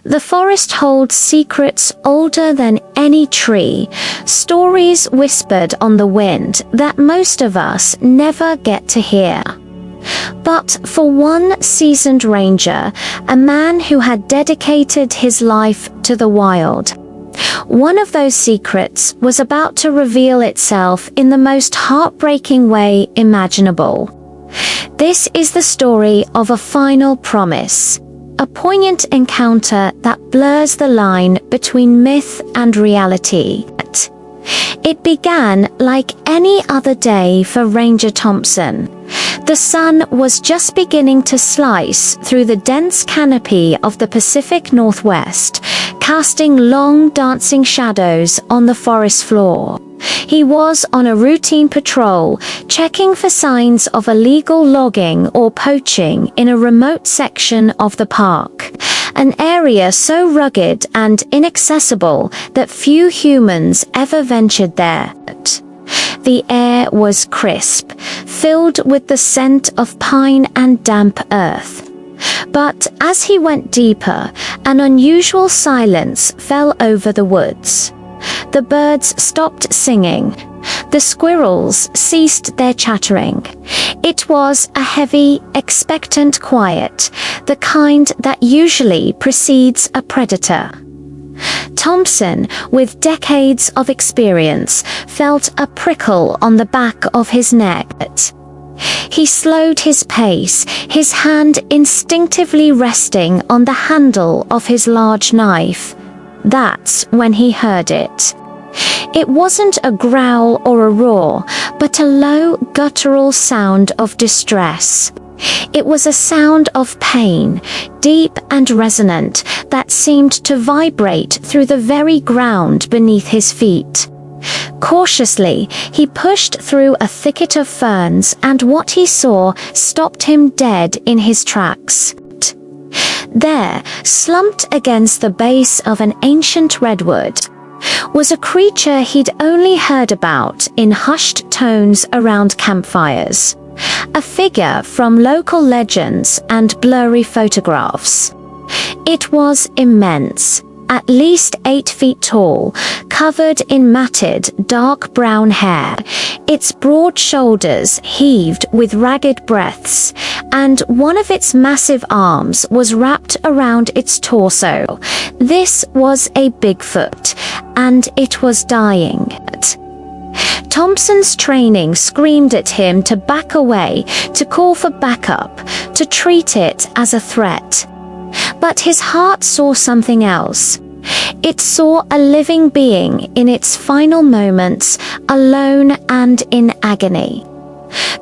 The forest holds secrets older than any tree, stories whispered on the wind that most of us never get to hear. But for one seasoned ranger, a man who had dedicated his life to the wild, one of those secrets was about to reveal itself in the most heartbreaking way imaginable. This is the story of a final promise, a poignant encounter that blurs the line between myth and reality. It began like any other day for Ranger Thompson. The sun was just beginning to slice through the dense canopy of the Pacific Northwest, casting long dancing shadows on the forest floor. He was on a routine patrol, checking for signs of illegal logging or poaching in a remote section of the park, an area so rugged and inaccessible that few humans ever ventured there. The air was crisp, filled with the scent of pine and damp earth. But as he went deeper, an unusual silence fell over the woods. The birds stopped singing. The squirrels ceased their chattering. It was a heavy, expectant quiet, the kind that usually precedes a predator. Thompson, with decades of experience, felt a prickle on the back of his neck. He slowed his pace, his hand instinctively resting on the handle of his large knife. That's when he heard it. It wasn't a growl or a roar, but a low, guttural sound of distress. It was a sound of pain, deep and resonant, that seemed to vibrate through the very ground beneath his feet. Cautiously, he pushed through a thicket of ferns, and what he saw stopped him dead in his tracks. There, slumped against the base of an ancient redwood, was a creature he'd only heard about in hushed tones around campfires. A figure from local legends and blurry photographs. It was immense, at least 8 feet tall, covered in matted, dark brown hair. Its broad shoulders heaved with ragged breaths, and one of its massive arms was wrapped around its torso. This was a Bigfoot, and it was dying. Thompson's training screamed at him to back away, to call for backup, to treat it as a threat. But his heart saw something else. It saw a living being in its final moments, alone and in agony.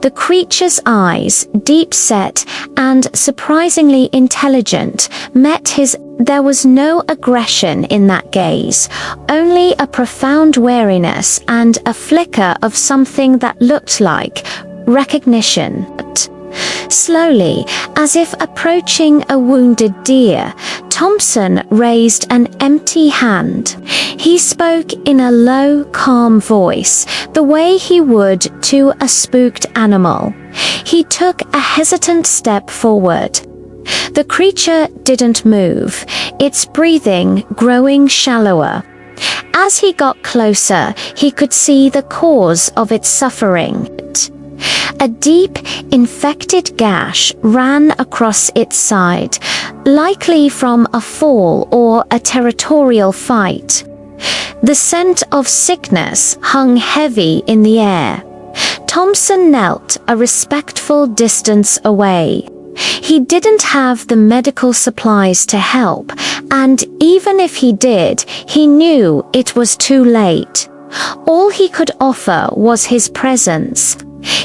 The creature's eyes, deep-set and surprisingly intelligent, met his. There was no aggression in that gaze, only a profound wariness and a flicker of something that looked like recognition. Slowly, as if approaching a wounded deer, Thompson raised an empty hand. He spoke in a low, calm voice, the way he would to a spooked animal. He took a hesitant step forward. The creature didn't move, its breathing growing shallower. As he got closer, he could see the cause of its suffering. A deep, infected gash ran across its side, likely from a fall or a territorial fight. The scent of sickness hung heavy in the air. Thompson knelt a respectful distance away. He didn't have the medical supplies to help, and even if he did, he knew it was too late. All he could offer was his presence.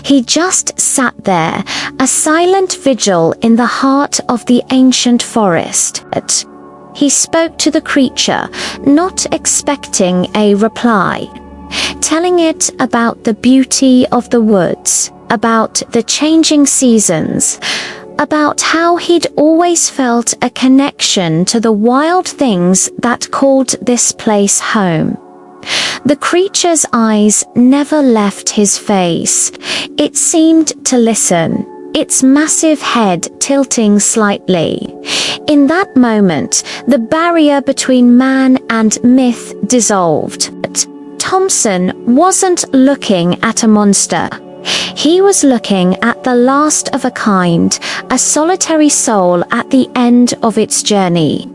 He just sat there, a silent vigil in the heart of the ancient forest. He spoke to the creature, not expecting a reply, telling it about the beauty of the woods, about the changing seasons, about how he'd always felt a connection to the wild things that called this place home. The creature's eyes never left his face. It seemed to listen. its massive head tilting slightly. In that moment, the barrier between man and myth dissolved. But Thompson wasn't looking at a monster. He was looking at the last of a kind, a solitary soul at the end of its journey.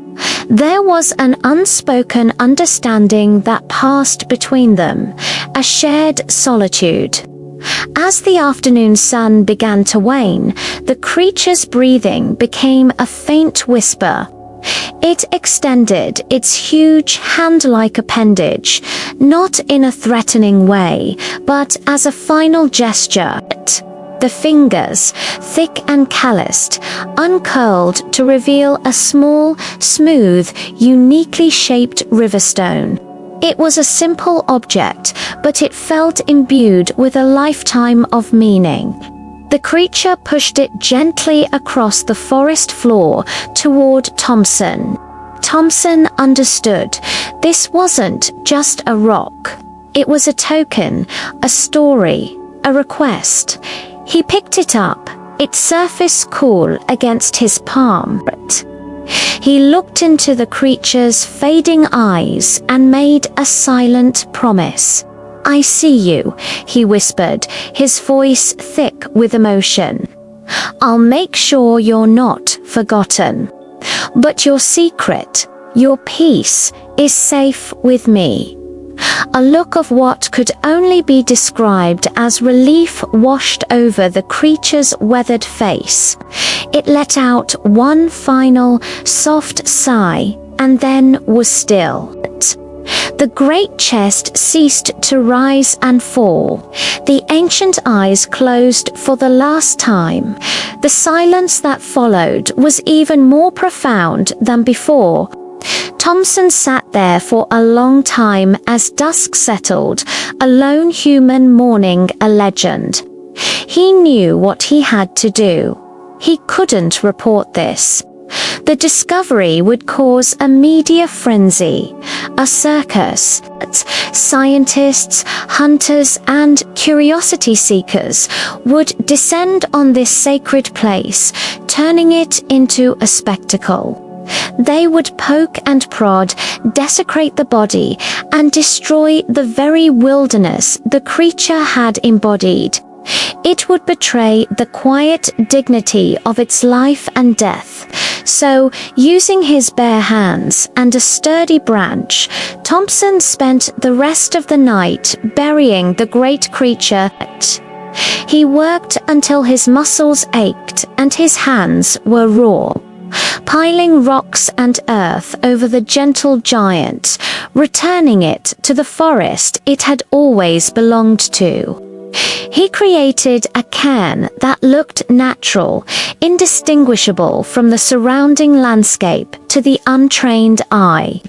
There was an unspoken understanding that passed between them, a shared solitude. As the afternoon sun began to wane, the creature's breathing became a faint whisper. It extended its huge hand-like appendage, not in a threatening way, but as a final gesture. The fingers, thick and calloused, uncurled to reveal a small, smooth, uniquely shaped riverstone. It was a simple object, but it felt imbued with a lifetime of meaning. The creature pushed it gently across the forest floor toward Thompson. Thompson understood. This wasn't just a rock. It was a token, a story, a request. He picked it up, its surface cool against his palm. He looked into the creature's fading eyes and made a silent promise. "I see you," he whispered, his voice thick with emotion. "I'll make sure you're not forgotten. But your secret, your peace, is safe with me." A look of what could only be described as relief washed over the creature's weathered face. It let out one final, soft sigh, and then was still. The great chest ceased to rise and fall. The ancient eyes closed for the last time. The silence that followed was even more profound than before. Thompson sat there for a long time as dusk settled, a lone human mourning a legend. He knew what he had to do. He couldn't report this. The discovery would cause a media frenzy, a circus. Scientists, hunters, and curiosity seekers would descend on this sacred place, turning it into a spectacle. They would poke and prod, desecrate the body, and destroy the very wilderness the creature had embodied. It would betray the quiet dignity of its life and death. So, using his bare hands and a sturdy branch, Thompson spent the rest of the night burying the great creature. He worked until his muscles ached and his hands were raw, piling rocks and earth over the gentle giant, returning it to the forest it had always belonged to. He created a cairn that looked natural, indistinguishable from the surrounding landscape to the untrained eye.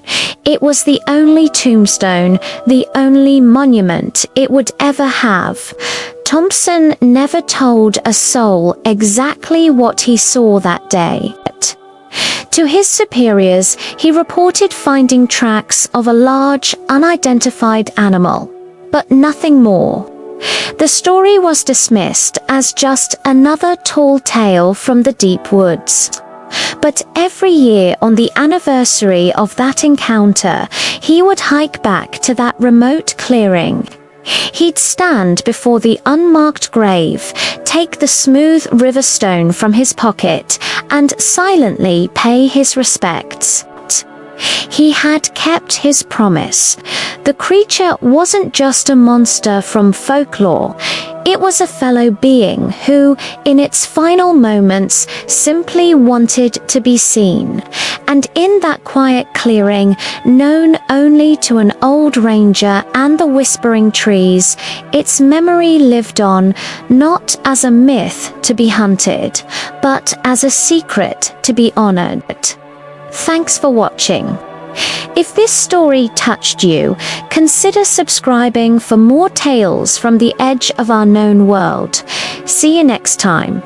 It was the only tombstone, the only monument it would ever have. Thompson never told a soul exactly what he saw that day. To his superiors, he reported finding tracks of a large, unidentified animal, but nothing more. The story was dismissed as just another tall tale from the deep woods. But every year on the anniversary of that encounter, he would hike back to that remote clearing. He'd stand before the unmarked grave, take the smooth river stone from his pocket, and silently pay his respects. He had kept his promise. The creature wasn't just a monster from folklore. It was a fellow being who, in its final moments, simply wanted to be seen. And in that quiet clearing, known only to an old ranger and the whispering trees, its memory lived on, not as a myth to be hunted, but as a secret to be honored. Thanks for watching. If this story touched you, consider subscribing for more tales from the edge of our known world. See you next time.